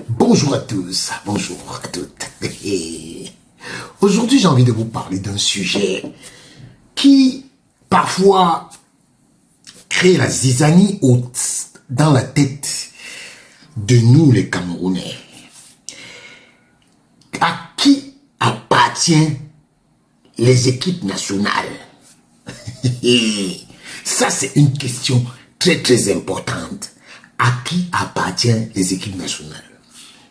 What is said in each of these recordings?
Bonjour à tous, bonjour à toutes. Aujourd'hui, j'ai envie de vous parler d'un sujet qui, parfois, crée la zizanie dans la tête de nous, les Camerounais. À qui appartiennent les équipes nationales? Ça, c'est une question très, très importante. À qui appartiennent les équipes nationales?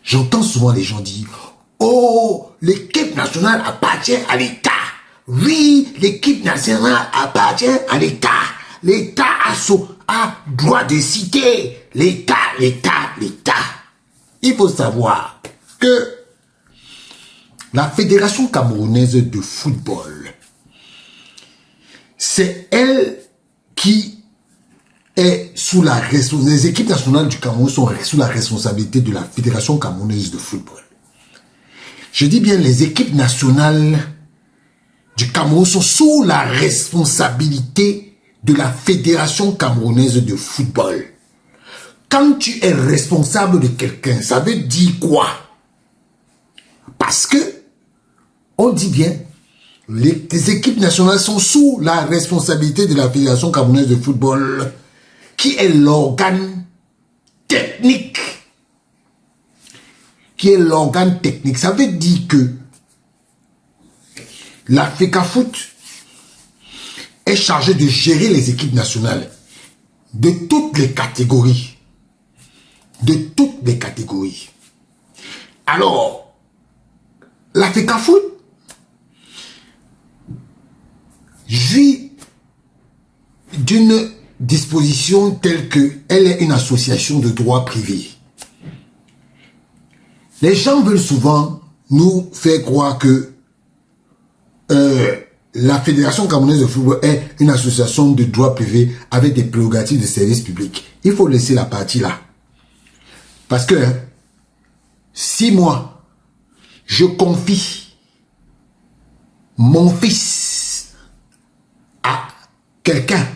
J'entends souvent les gens dire, oh, l'équipe nationale appartient à l'État. Oui, l'équipe nationale appartient à l'État. L'État a droit de citer. L'État. Il faut savoir que la Fédération camerounaise de football, c'est elle qui est sous la responsabilité. Les équipes nationales du Cameroun sont sous la responsabilité de la Fédération camerounaise de football. Je dis bien les équipes nationales du Cameroun sont sous la responsabilité de la Fédération camerounaise de football. Quand tu es responsable de quelqu'un, ça veut dire quoi? Parce que, on dit bien, les équipes nationales sont sous la responsabilité de la Fédération camerounaise de football, qui est l'organe technique. Ça veut dire que la FECAFOOT est chargée de gérer les équipes nationales de toutes les catégories. Alors, la FECAFOOT vit d'une disposition telle qu'elle est une association de droit privé. Les gens veulent souvent nous faire croire que la Fédération camerounaise de football est une association de droit privé avec des prérogatives de service public. Il faut laisser la partie là. Parce que si moi, je confie mon fils à quelqu'un,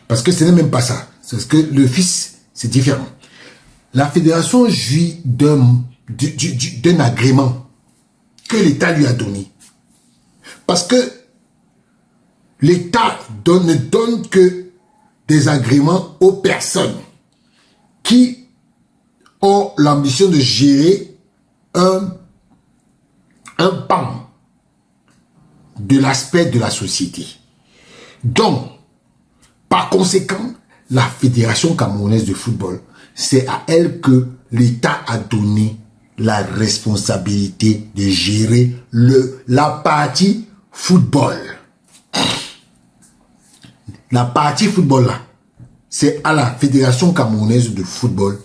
parce que ce n'est même pas ça. C'est que le fils, c'est différent. La fédération jouit d'un agrément que l'État lui a donné. Parce que l'État ne donne que des agréments aux personnes qui ont l'ambition de gérer un pan de l'aspect de la société. Donc, par conséquent, la Fédération camerounaise de football, c'est à elle que l'État a donné la responsabilité de gérer la partie football. La partie football là, c'est à la Fédération camerounaise de football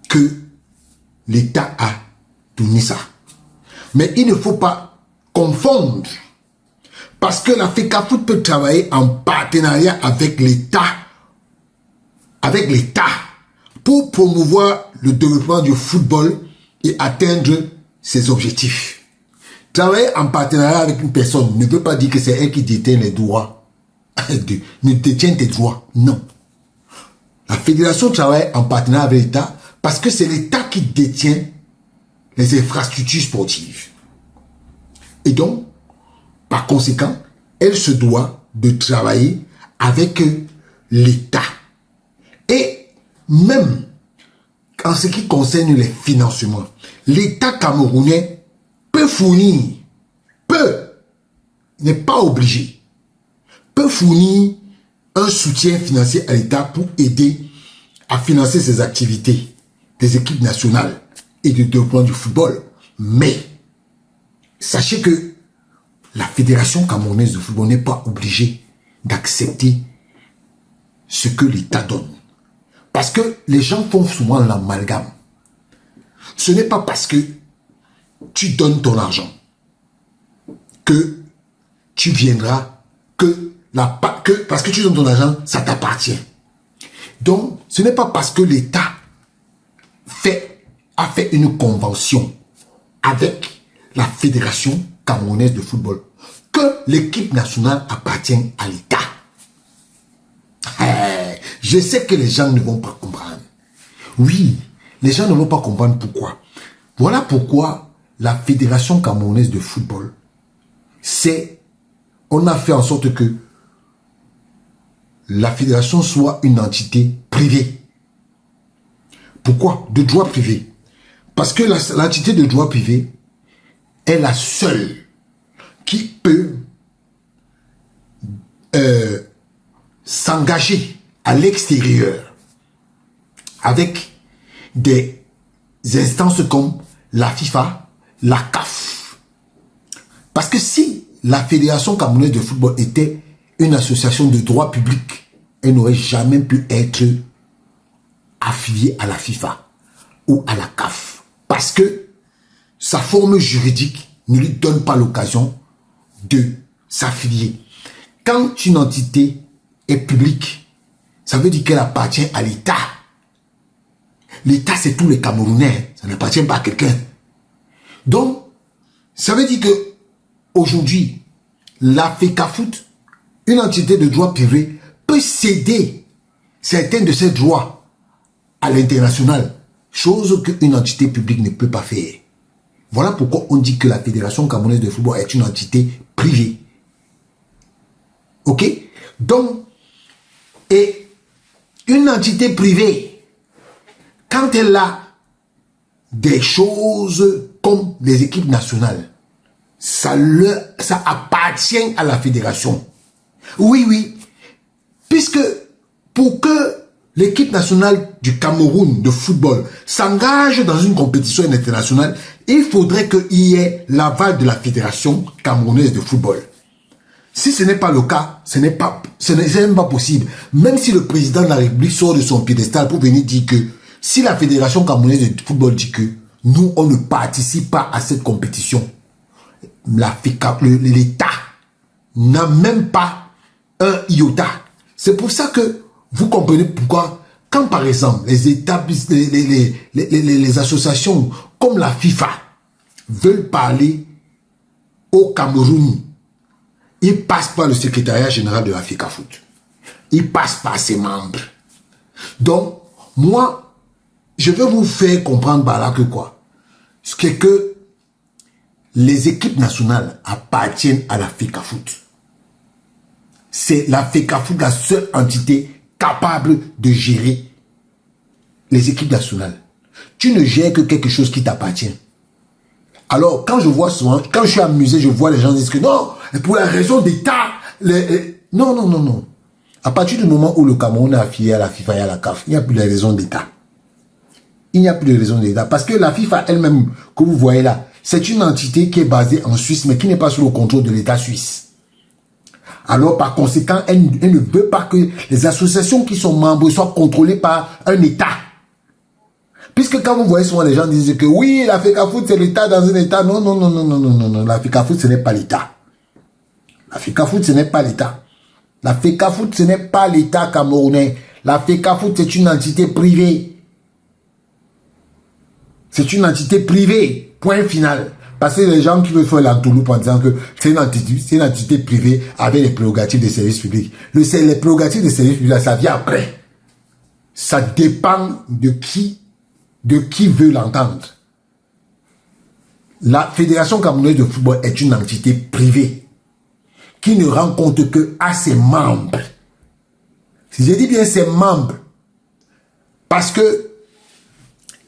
que l'État a donné ça. Mais il ne faut pas confondre. Parce que la FECAFOOT peut travailler en partenariat avec l'État. Pour promouvoir le développement du football et atteindre ses objectifs. Travailler en partenariat avec une personne ne veut pas dire que c'est elle qui détient les droits. Ne détient tes droits. Non. La fédération travaille en partenariat avec l'État parce que c'est l'État qui détient les infrastructures sportives. Et donc, par conséquent, elle se doit de travailler avec l'État. Et même en ce qui concerne les financements, l'État camerounais peut fournir, n'est pas obligé, peut fournir un soutien financier à l'État pour aider à financer ses activités des équipes nationales et de développement du football. Mais, sachez que la Fédération camerounaise de football n'est pas obligée d'accepter ce que l'État donne. Parce que les gens font souvent l'amalgame. Ce n'est pas parce que tu donnes ton argent que tu viendras, parce que tu donnes ton argent, ça t'appartient. Donc, ce n'est pas parce que l'État a fait une convention avec la Fédération camerounaise de football que l'équipe nationale appartient à l'État. Je sais que les gens ne vont pas comprendre. Oui, les gens ne vont pas comprendre pourquoi. Voilà pourquoi la Fédération camerounaise de football, on a fait en sorte que la fédération soit une entité privée. Pourquoi? De droit privé. Parce que l'entité de droit privé est la seule qui peut s'engager à l'extérieur avec des instances comme la FIFA, la CAF. Parce que si la Fédération camerounaise de football était une association de droit public, elle n'aurait jamais pu être affiliée à la FIFA ou à la CAF. Parce que sa forme juridique ne lui donne pas l'occasion de s'affilier. Quand une entité est publique, ça veut dire qu'elle appartient à l'État. L'État, c'est tous les Camerounais, ça n'appartient pas à quelqu'un. Donc, ça veut dire que aujourd'hui, la FECAFOOT, une entité de droit privé, peut céder certains de ses droits à l'international, chose qu'une entité publique ne peut pas faire. Voilà pourquoi on dit que la Fédération camerounaise de football est une entité privée. Ok? Donc, et une entité privée, quand elle a des choses comme les équipes nationales, ça appartient à la fédération. Oui, oui. Puisque pour que l'équipe nationale du Cameroun de football s'engage dans une compétition internationale, il faudrait qu'il y ait l'aval de la Fédération camerounaise de football. Si ce n'est pas le cas, ce n'est même pas possible. Même si le président de la République sort de son piédestal pour venir dire que si la Fédération camerounaise de football dit que nous, on ne participe pas à cette compétition, l'État n'a même pas un iota. C'est pour ça que vous comprenez pourquoi, quand par exemple les associations comme la FIFA veulent parler au Cameroun, ils passent par le secrétariat général de la FECAFOOT. Ils passent par ses membres. Donc, moi, je veux vous faire comprendre par là que quoi? C'est que les équipes nationales appartiennent à la FECAFOOT. C'est la FECAFOOT la seule entité capable de gérer les équipes nationales. Tu ne gères que quelque chose qui t'appartient. Alors, quand je vois souvent, quand je suis amusé, je vois les gens dire que non, pour la raison d'État, non, non, non, non. À partir du moment où le Cameroun est affilié à la FIFA et à la CAF, il n'y a plus de raison d'État. Il n'y a plus de raison d'État. Parce que la FIFA elle-même, que vous voyez là, c'est une entité qui est basée en Suisse, mais qui n'est pas sous le contrôle de l'État suisse. Alors, par conséquent, elle ne veut pas que les associations qui sont membres soient contrôlées par un État. Puisque quand vous voyez souvent les gens disent que oui, la FECAFOOT c'est l'État dans un État. Non, non, non, non, non, non, non, non. La FECAFOOT ce n'est pas l'État. La FECAFOOT ce n'est pas l'État. La FECAFOOT ce n'est pas l'État camerounais. La FECAFOOT c'est une entité privée. C'est une entité privée. Point final. Parce que les gens qui veulent faire l'entourloupe en disant que c'est une entité privée avec les prérogatives des services publics. Les prérogatives des services publics, ça vient après. Ça dépend de qui veut l'entendre. La Fédération camerounaise de football est une entité privée qui ne rend compte que à ses membres. Si je dis bien ses membres, parce que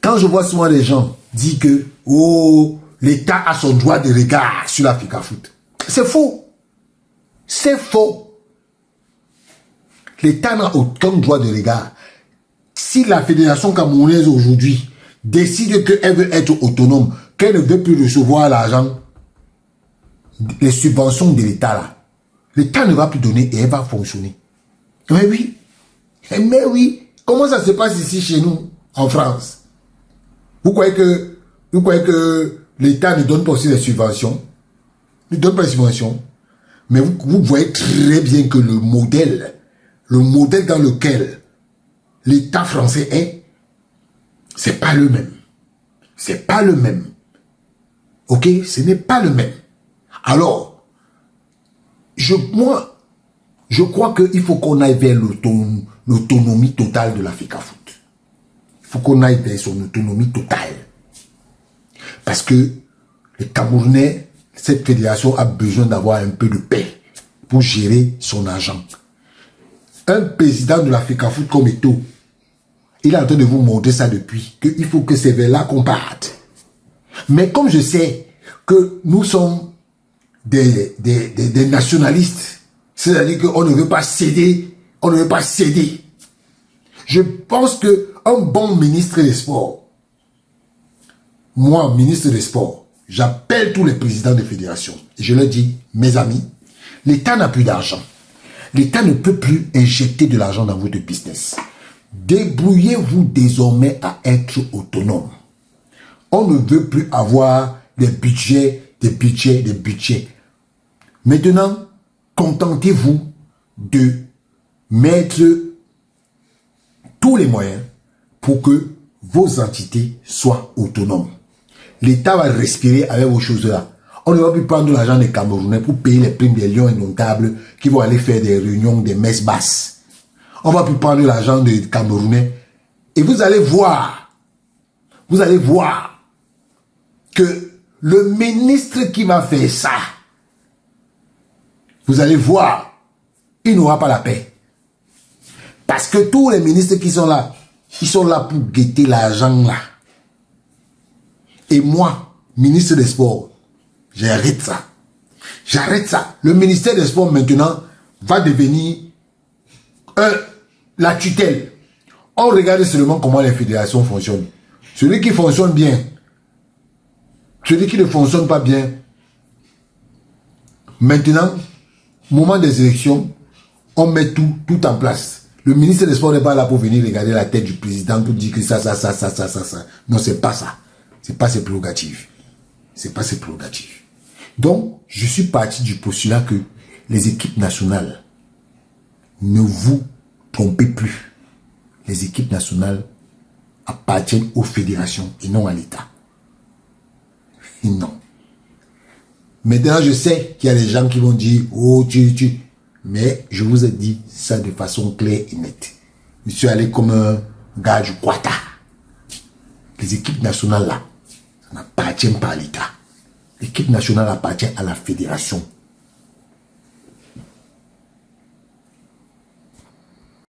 quand je vois souvent les gens dire que oh, l'État a son droit de regard sur la FECAFOOT, c'est faux. C'est faux. L'État n'a aucun droit de regard. Si la Fédération camerounaise aujourd'hui décide qu'elle veut être autonome, qu'elle ne veut plus recevoir l'argent, les subventions de l'État là, l'État ne va plus donner et elle va fonctionner. Mais oui, comment ça se passe ici chez nous, en France? Vous croyez que l'État ne donne pas aussi des subventions? Il ne donne pas des subventions. Mais vous voyez très bien que le modèle dans lequel l'État français est, c'est pas le même. C'est pas le même. Ok? Ce n'est pas le même. Alors, je Je crois qu'il faut qu'on aille vers l'autonomie totale de l'Africa Foot. Il faut qu'on aille vers son autonomie totale. Parce que les Camerounais, cette fédération a besoin d'avoir un peu de paix pour gérer son argent. Un président de l'Africa Foot comme Eto'o, il est en train de vous montrer ça depuis, qu'il faut que c'est vers là qu'on parte. Mais comme je sais que nous sommes des nationalistes, c'est-à-dire qu'on ne veut pas céder, on ne veut pas céder. Je pense qu'un bon ministre des Sports, moi, ministre des Sports, j'appelle tous les présidents des fédérations et je leur dis, mes amis, l'État n'a plus d'argent. L'État ne peut plus injecter de l'argent dans votre business. Débrouillez-vous désormais à être autonome. On ne veut plus avoir des budgets. Maintenant, contentez-vous de mettre tous les moyens pour que vos entités soient autonomes. L'État va respirer avec vos choses-là. On ne va plus prendre l'argent des Camerounais pour payer les primes des lions indomptables qui vont aller faire des réunions, des messes basses. On ne va plus prendre l'argent des Camerounais. Et vous allez voir que le ministre qui va faire ça, vous allez voir, il n'aura pas la paix. Parce que tous les ministres qui sont là, ils sont là pour guetter l'argent là. Et moi, ministre des Sports, j'arrête ça. J'arrête ça. Le ministère des Sports maintenant va devenir la tutelle. On regarde seulement comment les fédérations fonctionnent. Celui qui fonctionne bien, celui qui ne fonctionne pas bien. Maintenant, moment des élections, on met tout en place. Le ministre des Sports n'est pas là pour venir regarder la tête du président pour dire que ça. Non, c'est pas ça. C'est pas ses prérogatives. C'est pas ses prérogatives. Donc, je suis parti du postulat que les équipes nationales, ne vous trompez plus. Les équipes nationales appartiennent aux fédérations et non à l'État. Non. Maintenant, je sais qu'il y a des gens qui vont dire, oh, mais je vous ai dit ça de façon claire et nette. Je suis allé comme un gars du Quata. Les équipes nationales là, ça n'appartient pas à l'État. L'équipe nationale appartient à la fédération.